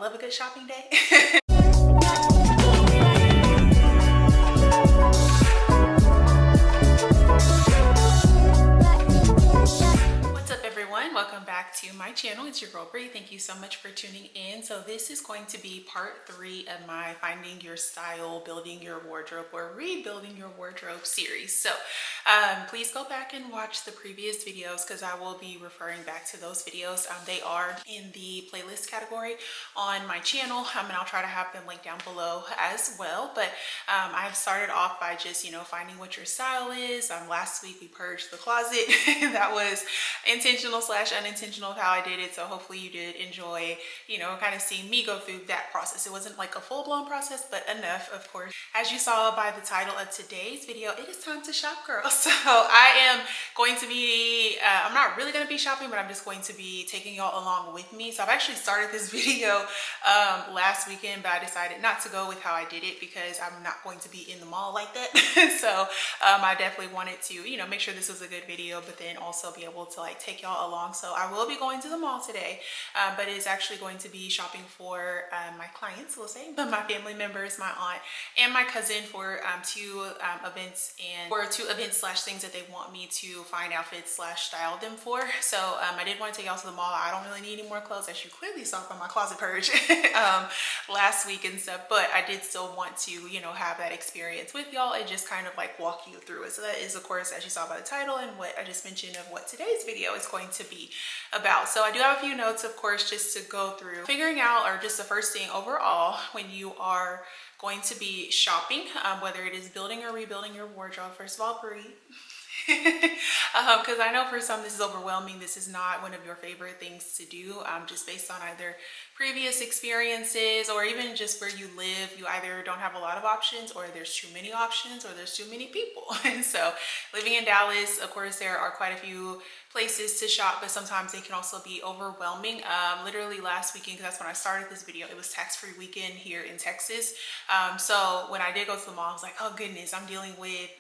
love a good shopping day. What's up everyone, welcome back to my channel. It's your girl Bree. Thank you so much for tuning in. So this is going to be part 3 of my finding your style, building your wardrobe, or rebuilding your wardrobe series. So please go back and watch the previous videos because I will be referring back to those videos. They are in the playlist category on my channel, and I'll try to have them linked down below as well. But I've started off by just, finding what your style is. Last week we purged the closet. That was intentional slash unintentional of how I did it. So hopefully you did enjoy, kind of seeing me go through that process. It wasn't like a full-blown process, but enough, of course. As you saw by the title of today's video, it is time to shop, girl. So I am going to be, I'm not really going to be shopping, but I'm just going to be taking y'all along with me. So I've actually started this video last weekend, but I decided not to go with how I did it because I'm not going to be in the mall like that. So I definitely wanted to, make sure this was a good video, but then also be able to like take y'all along. So I will be going to the mall today, but it's actually going to be shopping for my clients, we'll say, my family members, my aunt and my cousin for two events slash things that they want me to find outfits slash style them for. So I did want to take y'all to the mall. I don't really need any more clothes, as you clearly saw from my closet purge last week and stuff, but I did still want to, have that experience with y'all and just kind of like walk you through it. So that is, of course, as you saw by the title and what I just mentioned of what today's video is going to be about. So I do have a few notes, of course, just to go through figuring out, or just the first thing overall when you are going to be shopping, whether it is building or rebuilding your wardrobe. First of all, breathe. Because I know for some this is overwhelming. This is not one of your favorite things to do, just based on either previous experiences or even just where you live. You either don't have a lot of options, or there's too many options, or there's too many people. And so living in Dallas, of course, there are quite a few places to shop, but sometimes they can also be overwhelming. Literally last weekend, because that's when I started this video, it was tax-free weekend here in Texas. So when I did go to the mall, I was like, oh goodness, I'm dealing with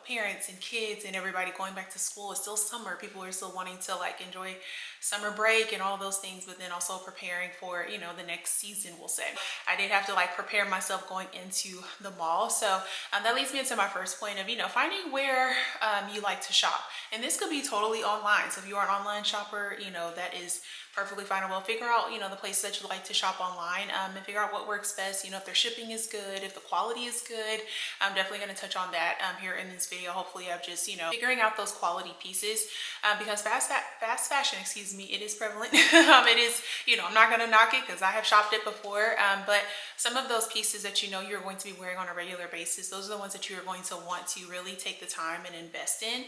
parents and kids and everybody going back to school. It's still summer. People are still wanting to like enjoy summer break and all those things, but then also preparing for the next season, we'll say. I did have to like prepare myself going into the mall. So that leads me into my first point of finding where you like to shop. And this could be totally online. So if you are an online shopper, that is perfectly fine. Well, figure out the places that you like to shop online, and figure out what works best. If their shipping is good, if the quality is good. I'm definitely going to touch on that here in this video. Hopefully I've just figuring out those quality pieces, because fast fashion, excuse me, it is prevalent. It is, I'm not going to knock it because I have shopped it before, but some of those pieces that you're going to be wearing on a regular basis, those are the ones that you're going to want to really take the time and invest in.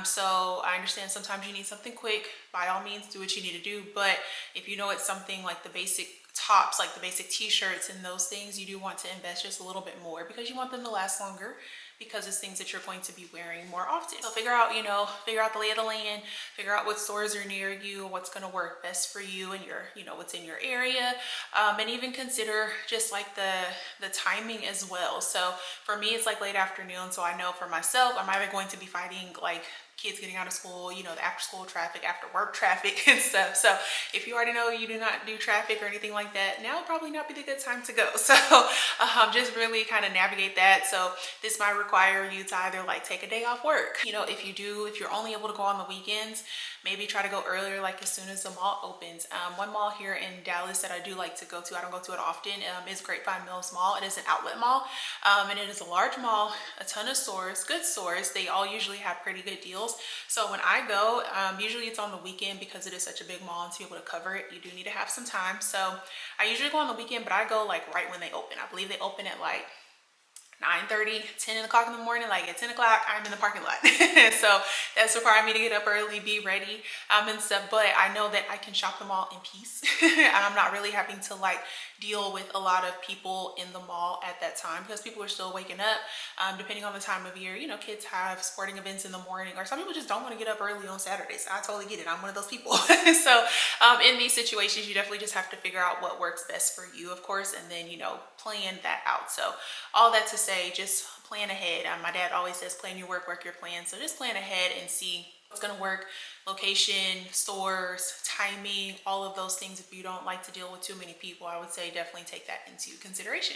So I understand sometimes you need something quick. By all means, do what you need to do. But if it's something like the basic tops, like the basic t-shirts and those things, you do want to invest just a little bit more because you want them to last longer, because it's things that you're going to be wearing more often. So figure out the lay of the land, figure out what stores are near you, what's going to work best for you and your, what's in your area, and even consider just like the timing as well. So for me, it's like late afternoon. So I know for myself, I'm either going to be fighting like kids getting out of school, the after school traffic, after work traffic and stuff. So if you already know you do not do traffic or anything like that, now would probably not be the good time to go. So just really kind of navigate that. So this might require you to either like take a day off work. If you're only able to go on the weekends, maybe try to go earlier, like as soon as the mall opens. One mall here in Dallas that I do like to go to, I don't go to it often, is Grapevine Mills Mall. It is an outlet mall, and it is a large mall, a ton of stores, good stores. They all usually have pretty good deals. So when I go, usually it's on the weekend because it is such a big mall, and to be able to cover it, you do need to have some time. So I usually go on the weekend, but I go like right when they open. I believe they open at like 9:30, 10 o'clock in the morning. Like at 10 o'clock, I'm in the parking lot. So that's requiring me to get up early, be ready, and stuff. But I know that I can shop them all in peace. And I'm not really having to like deal with a lot of people in the mall at that time, because people are still waking up, depending on the time of year. Kids have sporting events in the morning, or some people just don't want to get up early on Saturdays. I totally get it. I'm one of those people. So in these situations, you definitely just have to figure out what works best for you, of course, and then, plan that out. So all that to say, just plan ahead. My dad always says, plan your work, work your plan. So just plan ahead and see It's going to work. Location, stores, timing, all of those things. If you don't like to deal with too many people, I would say definitely take that into consideration.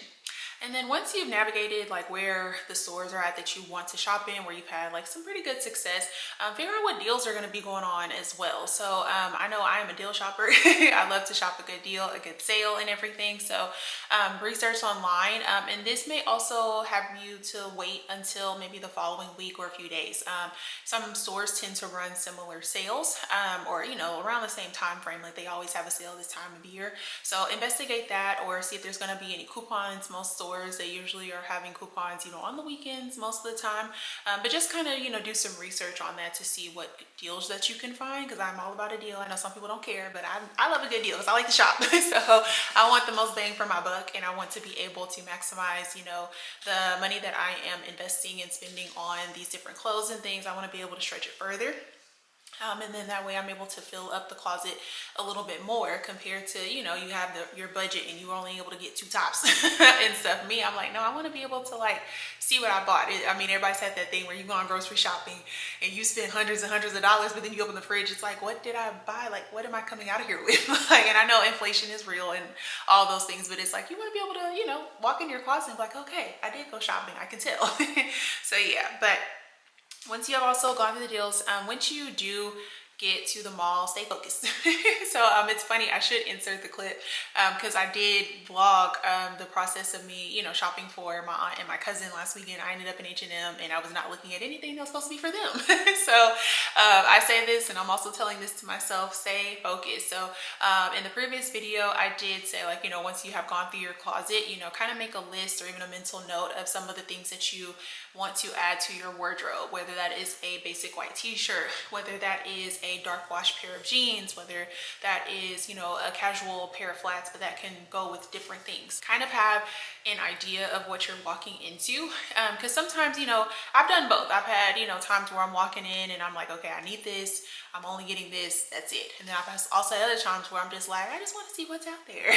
And then once you've navigated like where the stores are at that you want to shop in, where you've had like some pretty good success, figure out what deals are going to be going on as well. So I know I am a deal shopper. I love to shop a good deal, a good sale and everything. So research online. And this may also have you to wait until maybe the following week or a few days. Some stores tend to run similar sales or, you know, around the same time frame. Like they always have a sale this time of year. So investigate that or see if there's going to be any coupons. Most stores, they usually are having coupons, you know, on the weekends most of the time. But just kind of, you know, do some research on that to see what deals that you can find, because I'm all about a deal. I know some people don't care, but I love a good deal because I like to shop. So I want the most bang for my buck, and I want to be able to maximize, you know, the money that I am investing and spending on these different clothes and things. I want to be able to stretch it further. And then that way I'm able to fill up the closet a little bit more compared to, you know, you have your budget and you're only able to get 2 tops and stuff. Me, I'm like, no, I want to be able to like see what I bought. I mean, everybody's had that thing where you go on grocery shopping and you spend hundreds and hundreds of dollars, but then you open the fridge, it's like, what did I buy? Like, what am I coming out of here with? Like, and I know inflation is real and all those things, but it's like, you want to be able to, you know, walk in your closet and be like, okay, I did go shopping. I can tell. So yeah, but once you have also gone through the deals, once you do get to the mall, stay focused. So it's funny, I should insert the clip because I did vlog the process of me, you know, shopping for my aunt and my cousin last weekend. I ended up in H&M and I was not looking at anything that was supposed to be for them. So I say this, and I'm also telling this to myself, stay focused. So in the previous video, I did say, like, you know, once you have gone through your closet, you know, kind of make a list or even a mental note of some of the things that you want to add to your wardrobe, whether that is a basic white t-shirt, whether that is a dark wash pair of jeans, whether that is, you know, a casual pair of flats, but that can go with different things. Kind of have an idea of what you're walking into, because sometimes, you know, I've done both. I've had, you know, times where I'm walking in and I'm like, okay, I need this, I'm only getting this, that's it. And then I've also had other times where I'm just like, I just want to see what's out there.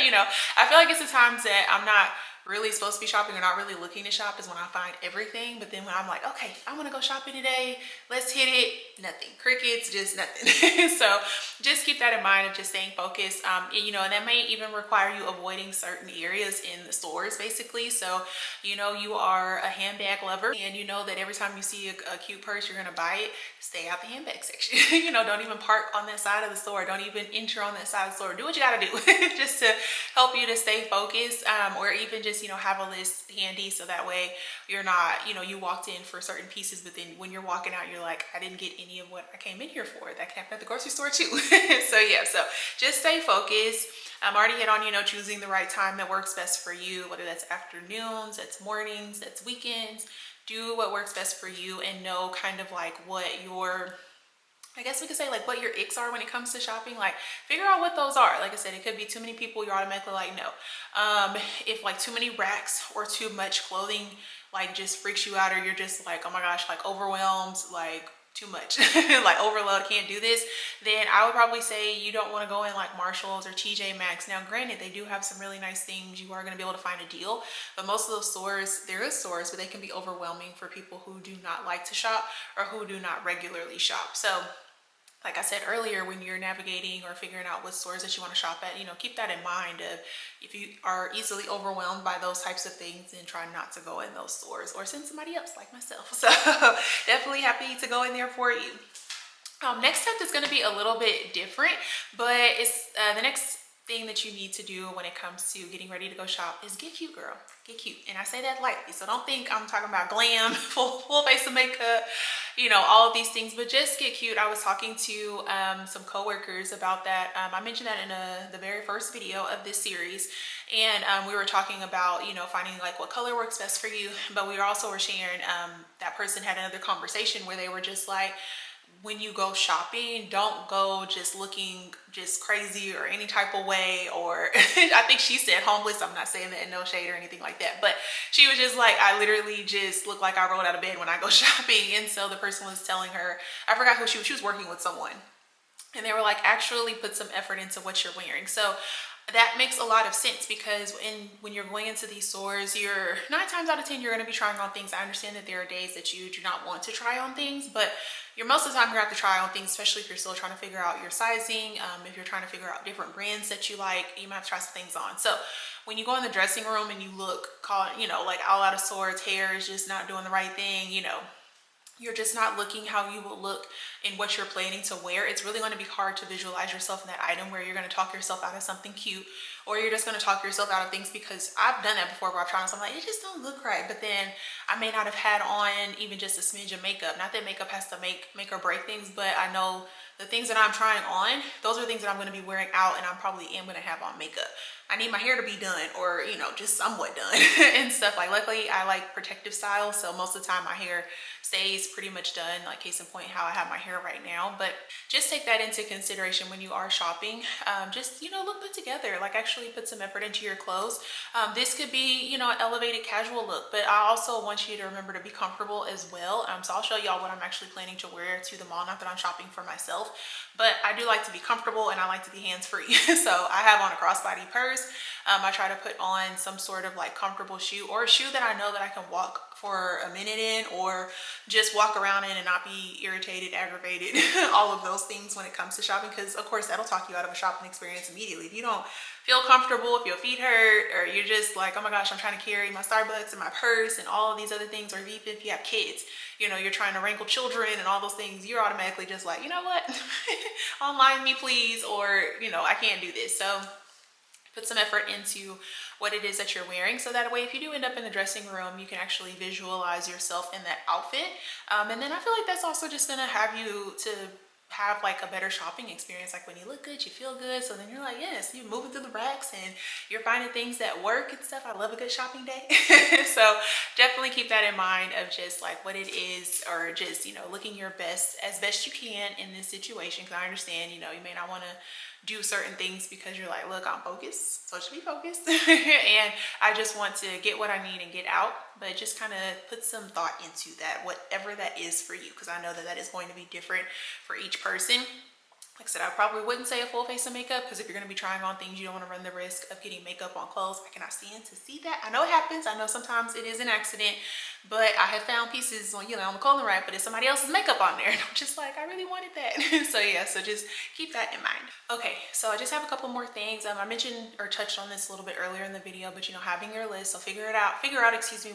You know, I feel like it's the times that I'm not really supposed to be shopping or not really looking to shop is when I find everything. But then when I'm like, okay, I want to go shopping today, let's hit it, nothing, crickets, just nothing. So just keep that in mind of just staying focused. You know, and that may even require you avoiding certain areas in the stores basically. So, you know, you are a handbag lover and you know that every time you see a cute purse, you're going to buy it. Stay out the handbag section. You know, don't even park on that side of the store. Don't even enter on that side of the store. Do what you got to do just to help you to stay focused, or even just, you know, have a list handy so that way you're not, you know, you walked in for certain pieces, but then when you're walking out, you're like, I didn't get any of what I came in here for. That can happen at the grocery store too. So yeah, so just stay focused. I'm already hit on, you know, choosing the right time that works best for you, whether that's afternoons, that's mornings, that's weekends. Do what works best for you and know kind of like what your, I guess we could say like what your icks are when it comes to shopping. Like figure out what those are. Like I said, it could be too many people, you're automatically like no. If like too many racks or too much clothing like just freaks you out, or you're just like, oh my gosh, like overwhelmed, like too much, like overload, can't do this, then I would probably say you don't want to go in like Marshalls or TJ Maxx. Now granted, they do have some really nice things, you are going to be able to find a deal, but most of those stores, there is stores, but they can be overwhelming for people who do not like to shop or who do not regularly shop. So like I said earlier, when you're navigating or figuring out what stores that you want to shop at, you know, keep that in mind of if you are easily overwhelmed by those types of things, then try not to go in those stores or send somebody else like myself. So definitely happy to go in there for you. Next step is going to be a little bit different, but it's the next thing that you need to do when it comes to getting ready to go shop is get cute, girl. Get cute. And I say that lightly, so don't think I'm talking about glam, full face of makeup, you know, all of these things, but just get cute. I was talking to some coworkers about that. I mentioned that in the very first video of this series, and we were talking about, you know, finding like what color works best for you, but we also were sharing that person had another conversation where they were just like, when you go shopping, don't go just looking just crazy or any type of way, or I think she said homeless. I'm not saying that in no shade or anything like that, but she was just like, I literally just look like I rolled out of bed when I go shopping. And so the person was telling her, I forgot who she was working with someone, and they were like, actually put some effort into what you're wearing. So that makes a lot of sense, because when you're going into these stores, you're 9 times out of 10 you're going to be trying on things. I understand that there are days that you do not want to try on things, but you're most of the time you're going to have to try on things, especially if you're still trying to figure out your sizing. If you're trying to figure out different brands that you like, you might have to try some things on. So when you go in the dressing room and you look, like all out of sorts, hair is just not doing the right thing, you're just not looking how you will look in what you're planning to wear, it's really going to be hard to visualize yourself in that item, where you're going to talk yourself out of something cute, or you're just going to talk yourself out of things, because I've done that before, where I've tried on something like, it just don't look right, but then I may not have had on even just a smidge of makeup. Not that makeup has to make or break things, but I know the things that I'm trying on, those are things that I'm going to be wearing out, and I probably am going to have on makeup. I need my hair to be done, or just somewhat done and stuff. Like, luckily I like protective style, so most of the time my hair stays pretty much done, like case in point how I have my hair right now. But just take that into consideration when you are shopping. Just look put together, like actually put some effort into your clothes. This could be an elevated casual look, but I also want you to remember to be comfortable as well. So I'll show y'all what I'm actually planning to wear to the mall. Not that I'm shopping for myself, but I do like to be comfortable, and I like to be hands-free. So I have on a crossbody purse. I try to put on some sort of like comfortable shoe, or a shoe that I know that I can walk for a minute in, or just walk around in and not be irritated, aggravated, all of those things when it comes to shopping, because of course that'll talk you out of a shopping experience immediately. If you don't feel comfortable, if your feet hurt, or you're just like, oh my gosh, I'm trying to carry my Starbucks and my purse and all of these other things, or even if you have kids, you're trying to wrangle children and all those things, you're automatically just like, you know what, online me please, or I can't do this. So put some effort into what it is that you're wearing, so that way if you do end up in the dressing room, you can actually visualize yourself in that outfit. And then I feel like that's also just gonna have you to have like a better shopping experience. Like, when you look good, you feel good, so then you're like, yes, you're moving through the racks and you're finding things that work and stuff. I love a good shopping day. So definitely keep that in mind, of just like what it is, or just looking your best as best you can in this situation, because I understand you may not want to do certain things because you're like, look, I'm focused, so I should be focused and I just want to get what I need and get out. But just kind of put some thought into that, whatever that is for you, because I know that that is going to be different for each person. Like I said, I probably wouldn't say a full face of makeup, because if you're going to be trying on things, you don't want to run the risk of getting makeup on clothes. I cannot stand to see that. I know it happens. I know sometimes it is an accident, but I have found pieces on, on the clothing rack, but it's somebody else's makeup on there. And I'm just like, I really wanted that. So yeah, so just keep that in mind. Okay, so I just have a couple more things. I mentioned or touched on this a little bit earlier in the video, but having your list. So figure out,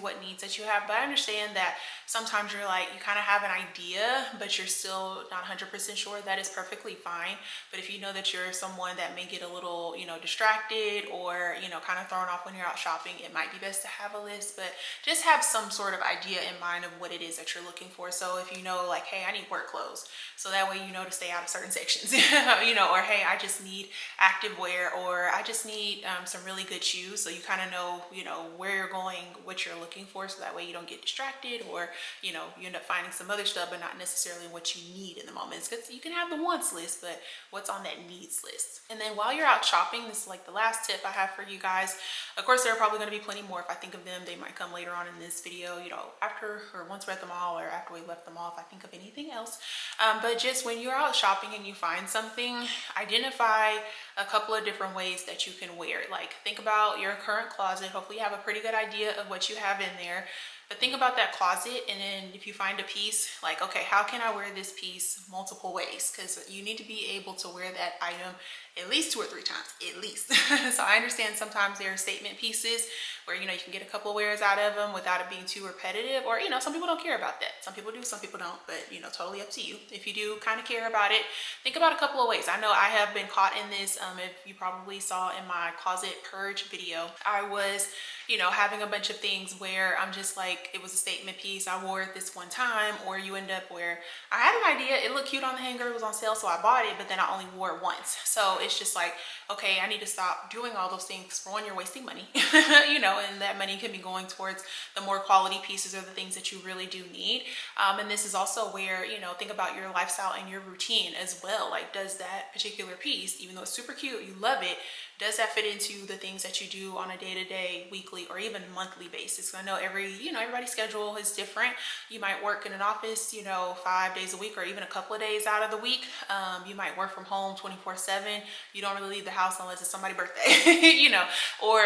what needs that you have. But I understand that sometimes you're like, you kind of have an idea, but you're still not 100% sure. That is perfectly fine. But if you know that you're someone that may get a little, distracted, or, kind of thrown off when you're out shopping, it might be best to have a list, but just have some sort of idea in mind of what it is that you're looking for. So if like, hey, I need work clothes, so that way to stay out of certain sections, or hey, I just need active wear, or I just need some really good shoes, so you kind of know, where you're going, what you're looking for, so that way you don't get distracted, or you end up finding some other stuff, but not necessarily what you need in the moment. Because you can have the wants list, but what's on that needs list. And then while you're out shopping, this is like the last tip I have for you guys. Of course, there are probably going to be plenty more. If I think of them, they might come later on in this video, after or once we're at the mall, or after we left the mall, if I think of anything else. But just when you're out shopping and you find something, identify a couple of different ways that you can wear it. Like, think about your current closet. Hopefully you have a pretty good idea of what you have in there. But think about that closet, and then if you find a piece, like, okay, how can I wear this piece multiple ways? Because you need to be able to wear that item at least 2 or 3 times, at least. So I understand sometimes there are statement pieces where, you can get a couple of wears out of them without it being too repetitive, or, some people don't care about that. Some people do, some people don't, but, totally up to you. If you do kind of care about it, think about a couple of ways. I know I have been caught in this. If you probably saw in my closet purge video, I was, having a bunch of things where I'm just like, it was a statement piece, I wore it this one time, or you end up where I had an idea, it looked cute on the hanger, it was on sale, so I bought it, but then I only wore it once. So it's just like, okay, I need to stop doing all those things. For one, you're wasting money, and that money can be going towards the more quality pieces, or the things that you really do need. And this is also where, think about your lifestyle and your routine as well. Like, does that particular piece, even though it's super cute, you love it, does that fit into the things that you do on a day-to-day, weekly, or even monthly basis? I know everybody's schedule is different. You might work in an office, 5 days a week, or even a couple of days out of the week. You might work from home 24/7. You don't really leave the house unless it's somebody's birthday, or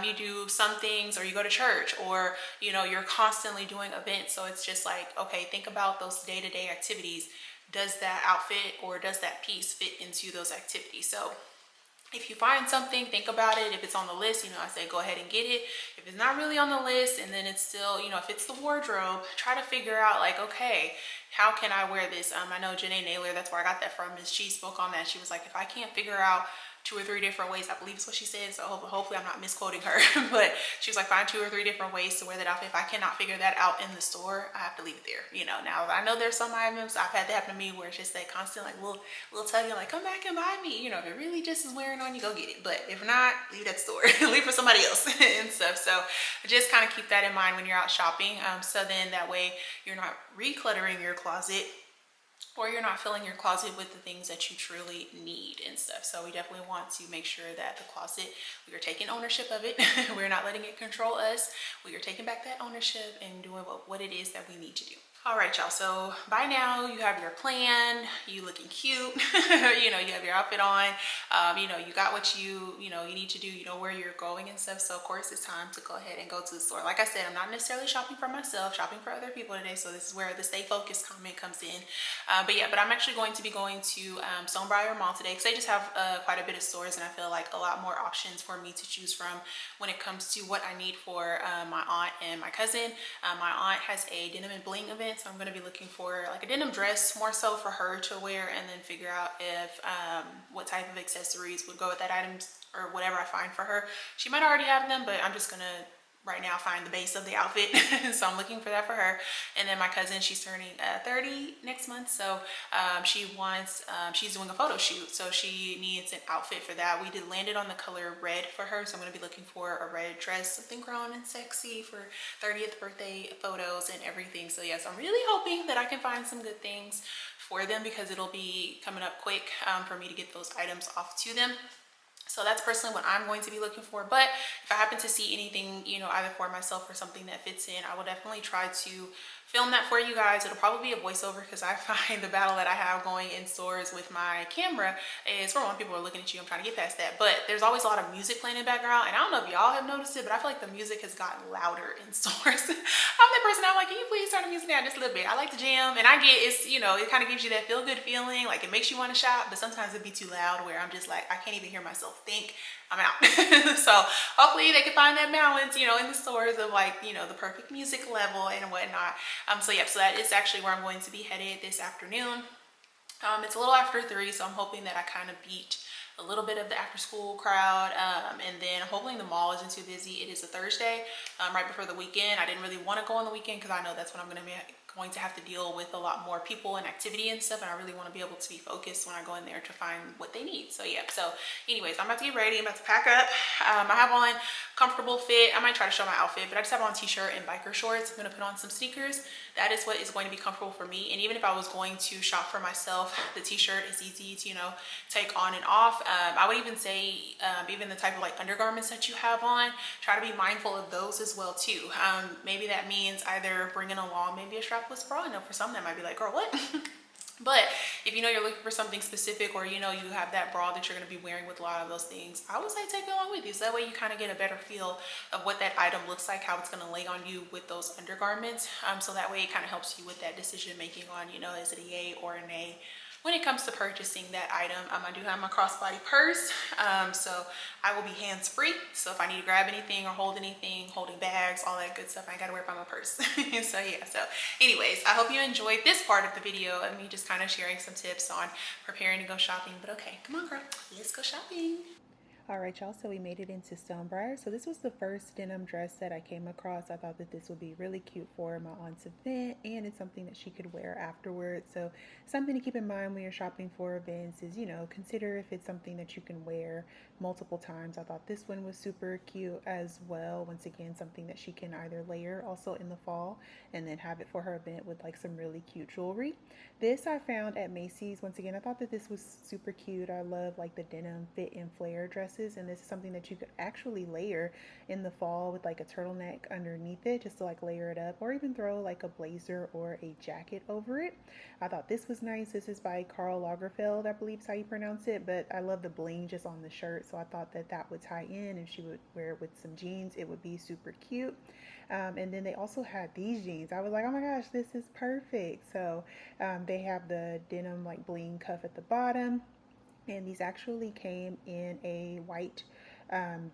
you do some things, or you go to church, or, you're constantly doing events. So it's just like, okay, think about those day-to-day activities. Does that outfit or does that piece fit into those activities? So if you find something, think about it. If it's on the list, I say go ahead and get it. If it's not really on the list, and then it's still, if it's the wardrobe, try to figure out like, okay, how can I wear this? I know Janae Naylor, that's where I got that from, is she spoke on that. She was like, if I can't figure out 2 or 3 different ways, I believe is what she said, so hopefully I'm not misquoting her, but she was like, find 2 or 3 different ways to wear that outfit. If I cannot figure that out in the store, I have to leave it there. Now I know there's some items I've had that happen to me where it's just that constant like little tugging, like, come back and buy me. If it really just is wearing on you, go get it. But if not, leave that store. Leave for somebody else and stuff. So just kind of keep that in mind when you're out shopping. So then that way you're not recluttering your closet, or you're not filling your closet with the things that you truly need and stuff. So we definitely want to make sure that the closet, we are taking ownership of it. We're not letting it control us. We are taking back that ownership and doing what it is that we need to do. All right, y'all, so by now you have your plan, you looking cute, you have your outfit on, you got what you need to do, where you're going and stuff. So of course it's time to go ahead and go to the store. Like I said, I'm not necessarily shopping for myself, shopping for other people today. So this is where the stay focused comment comes in. But I'm actually going to be going to Stonebriar Mall today, because they just have quite a bit of stores, and I feel like a lot more options for me to choose from when it comes to what I need for my aunt and my cousin. My aunt has a denim and bling event, so I'm going to be looking for like a denim dress, more so for her to wear, and then figure out if what type of accessories would go with that item, or whatever I find for her. She might already have them, but I'm just gonna right now find the base of the outfit. So I'm looking for that for her. And then my cousin, she's turning 30 next month, so she's doing a photo shoot, so she needs an outfit for that. We did landed on the color red for her, so I'm going to be looking for a red dress, something grown and sexy for 30th birthday photos and everything. So yes, I'm really hoping that I can find some good things for them, because it'll be coming up quick for me to get those items off to them. So that's personally what I'm going to be looking for. But if I happen to see anything, either for myself or something that fits in, I will definitely try to film that for you guys. It'll probably be a voiceover, because I find the battle that I have going in stores with my camera is, for one, people are looking at you. I'm trying to get past that. But there's always a lot of music playing in the background. And I don't know if y'all have noticed it, but I feel like the music has gotten louder in stores. I'm that person, I'm like, can you please turn the music down just a little bit? I like to jam, and I get it's, it kind of gives you that feel good feeling, like it makes you want to shop, but sometimes it'd be too loud where I'm just like, I can't even hear myself think. I'm out. So hopefully they can find that balance, in the stores of like, the perfect music level and whatnot. So that is actually where I'm going to be headed this afternoon. It's a little after 3, so I'm hoping that I kind of beat a little bit of the after school crowd, and then hopefully the mall isn't too busy. It is a Thursday, right before the weekend. I didn't really want to go on the weekend, because I know that's when I'm going to have to deal with a lot more people and activity and stuff, and I really want to be able to be focused when I go in there to find what they need. So yeah, so anyways, I'm about to get ready. I'm about to pack up. I have on comfortable fit. I might try to show my outfit, but I just have on t-shirt and biker shorts. I'm going to put on some sneakers. That is what is going to be comfortable for me. And even if I was going to shop for myself, the t-shirt is easy to take on and off. I would even say even the type of like undergarments that you have on, try to be mindful of those as well too. Maybe that means either bringing along maybe a strapless bra. I know for some that might be like, girl, what? But if you're looking for something specific, or you have that bra that you're going to be wearing with a lot of those things, I would say take it along with you, so that way you kind of get a better feel of what that item looks like, how it's going to lay on you with those undergarments. So that way it kind of helps you with that decision making on, is it a yay or a nay when it comes to purchasing that item. I do have my crossbody purse, so I will be hands-free. So if I need to grab anything or hold anything, holding bags, all that good stuff, I gotta wear it by my purse. So yeah, so anyways, I hope you enjoyed this part of the video of me just kind of sharing some tips on preparing to go shopping. But okay, come on girl, let's go shopping. All right, y'all, so we made it into Stonebriar. So this was the first denim dress that I came across. I thought that this would be really cute for my aunt's event, and it's something that she could wear afterwards. So something to keep in mind when you're shopping for events is, consider if it's something that you can wear multiple times. I thought this one was super cute as well. Once again, something that she can either layer also in the fall and then have it for her event with like some really cute jewelry. This I found at Macy's. Once again, I thought that this was super cute. I love like the denim fit and flare dresses. pieces, and this is something that you could actually layer in the fall with like a turtleneck underneath it, just to like layer it up, or even throw like a blazer or a jacket over it. I thought this was nice. This is by Karl Lagerfeld, I believe is how you pronounce it, but I love the bling just on the shirt, so I thought that that would tie in. If she would wear it with some jeans, it would be super cute. And then they also had these jeans. I was like, oh my gosh, this is perfect. So they have the denim like bling cuff at the bottom, and these actually came in a white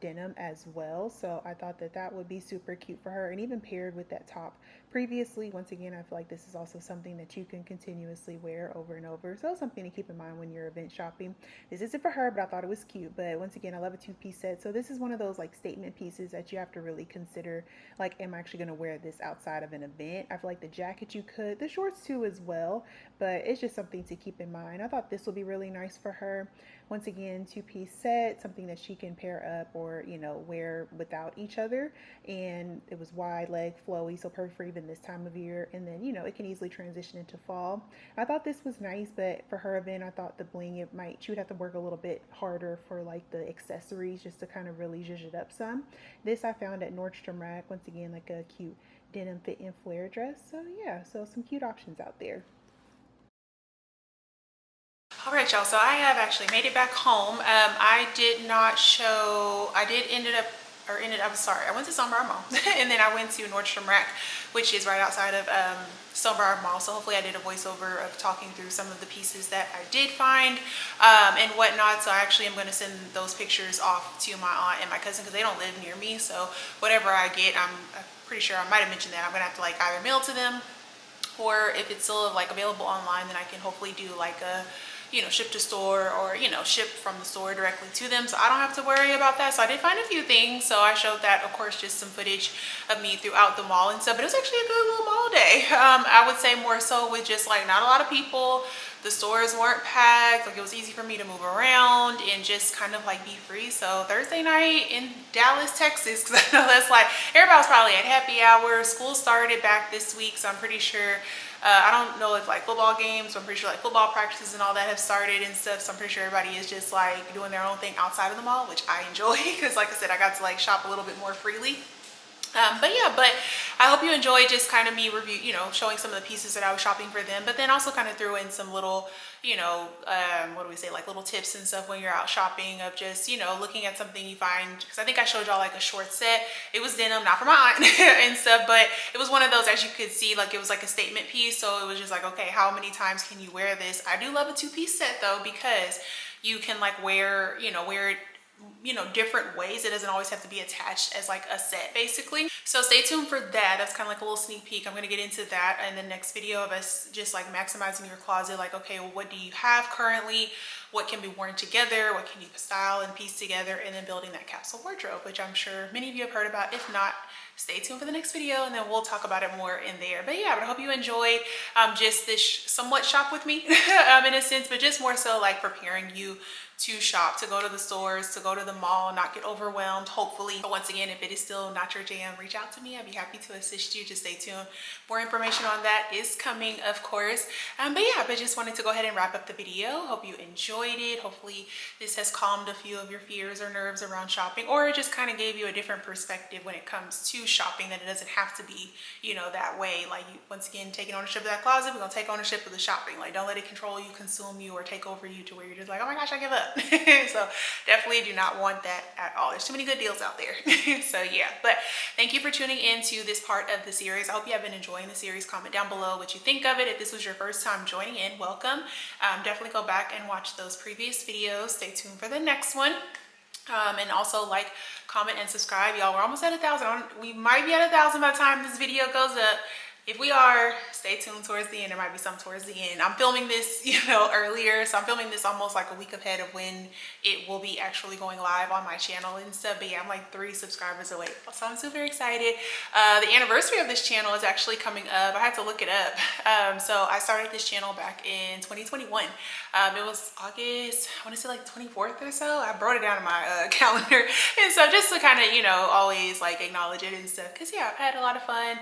denim as well. So I thought that that would be super cute for her, and even paired with that top previously. Once again, I feel like this is also something that you can continuously wear over and over. So something to keep in mind when you're event shopping. This isn't for her, but I thought it was cute. But once again, I love a two-piece set. So this is one of those like statement pieces that you have to really consider. Like, am I actually going to wear this outside of an event? I feel like the jacket you could, the shorts too as well, but it's just something to keep in mind. I thought this would be really nice for her. Once again, two-piece set, something that she can pair up or, you know, wear without each other. And it was wide leg, flowy, so perfect for even this time of year. And then, you know, it can easily transition into fall. I thought this was nice, but for her event, I thought the bling, it might, she would have to work a little bit harder for like the accessories just to kind of really zhuzh it up some. This I found at Nordstrom Rack. Once again, like a cute denim fit and flare dress. So yeah, so some cute options out there. All right, y'all, so I have actually made it back home. I did not show, I did I'm sorry, I went to Stonebriar Mall and then I went to Nordstrom Rack, which is right outside of Stonebriar Mall. So hopefully I did a voiceover of talking through some of the pieces that I did find and whatnot. So I actually am going to send those pictures off to my aunt and my cousin because they don't live near me. So whatever I get, I'm pretty sure I might have mentioned that I'm going to have to like either mail to them, or if it's still like available online, then I can hopefully do like a, you know, ship to store, or, you know, ship from the store directly to them, so I don't have to worry about that. So I did find a few things, so I showed that, of course, just some footage of me throughout the mall and stuff. But it was actually a good little mall day. I would say more so with just like not a lot of people. The stores weren't packed, like it was easy for me to move around and just kind of like be free. So Thursday night in Dallas, Texas, because I know that's like everybody was probably at happy hour. School started back this week, so I'm pretty sure I don't know if like football games, but I'm pretty sure like football practices and all that have started and stuff. So I'm pretty sure everybody is just like doing their own thing outside of the mall, which I enjoy because like I said, I got to like shop a little bit more freely. But yeah, but I hope you enjoyed just kind of me review, you know, showing some of the pieces that I was shopping for them, but then also kind of threw in some little, you know, what do we say, like little tips and stuff when you're out shopping of just, you know, looking at something you find, because I think I showed y'all like a short set. It was denim, not for my aunt and stuff, but it was one of those, as you could see, like it was like a statement piece. So it was just like, okay, how many times can you wear this? I do love a two-piece set though, because you can like wear, you know, wear it, you know, different ways. It doesn't always have to be attached as like a set basically. So stay tuned for that. That's kind of like a little sneak peek. I'm going to get into that in the next video of us just like maximizing your closet. Like, okay, well, what do you have currently? What can be worn together? What can you style and piece together? And then building that capsule wardrobe, which I'm sure many of you have heard about. If not, stay tuned for the next video and then we'll talk about it more in there. But yeah, but I hope you enjoyed just this somewhat shop with me in a sense, but just more so like preparing you to shop, to go to the stores, to go to the mall, not get overwhelmed, hopefully. But once again, if it is still not your jam, reach out to me. I'd be happy to assist you. Just stay tuned. More information on that is coming, of course. But yeah, but just wanted to go ahead and wrap up the video. Hope you enjoyed it. Hopefully this has calmed a few of your fears or nerves around shopping, or it just kind of gave you a different perspective when it comes to shopping, that it doesn't have to be, you know, that way. Like, you, once again, taking ownership of that closet, we're gonna take ownership of the shopping. Like, don't let it control you, consume you, or take over you to where you're just like, oh my gosh, I give up. So definitely do not want that at all. There's too many good deals out there. So yeah, but thank you for tuning in to this part of the series. I hope you have been enjoying the series. Comment down below what you think of it. If this was your first time joining in, welcome. Definitely go back and watch those previous videos. Stay tuned for the next one. And also like, comment, and subscribe. Y'all, we're almost at 1,000. We might be at 1,000 by the time this video goes up. If we are, stay tuned towards the end. There might be some towards the end. I'm filming this, you know, earlier. So I'm filming this almost like a week ahead of when it will be actually going live on my channel and stuff. But yeah, I'm like 3 subscribers away. So I'm super excited. The anniversary of this channel is actually coming up. I had to look it up. So I started this channel back in 2021. It was August, I want to say like 24th or so. I wrote it down in my calendar. And so just to kind of, you know, always like acknowledge it and stuff. Cause yeah, I've had a lot of fun.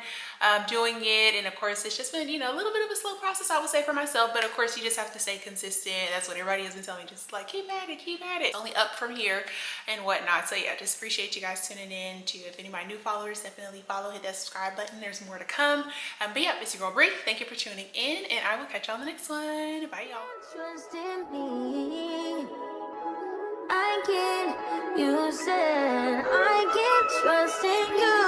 doing it. And of course, it's just been, you know, a little bit of a slow process, I would say, for myself. But of course, you just have to stay consistent. That's what everybody has been telling me. Just like keep at it, keep at it. It's only up from here and whatnot. So yeah, just appreciate you guys tuning in. To if any of my new followers, definitely follow, hit that subscribe button. There's more to come. But yeah, it's your girl Bree. Thank you for tuning in, and I will catch y'all on the next one. Bye, y'all. Trust in me. I can't, you said I can't trust in you.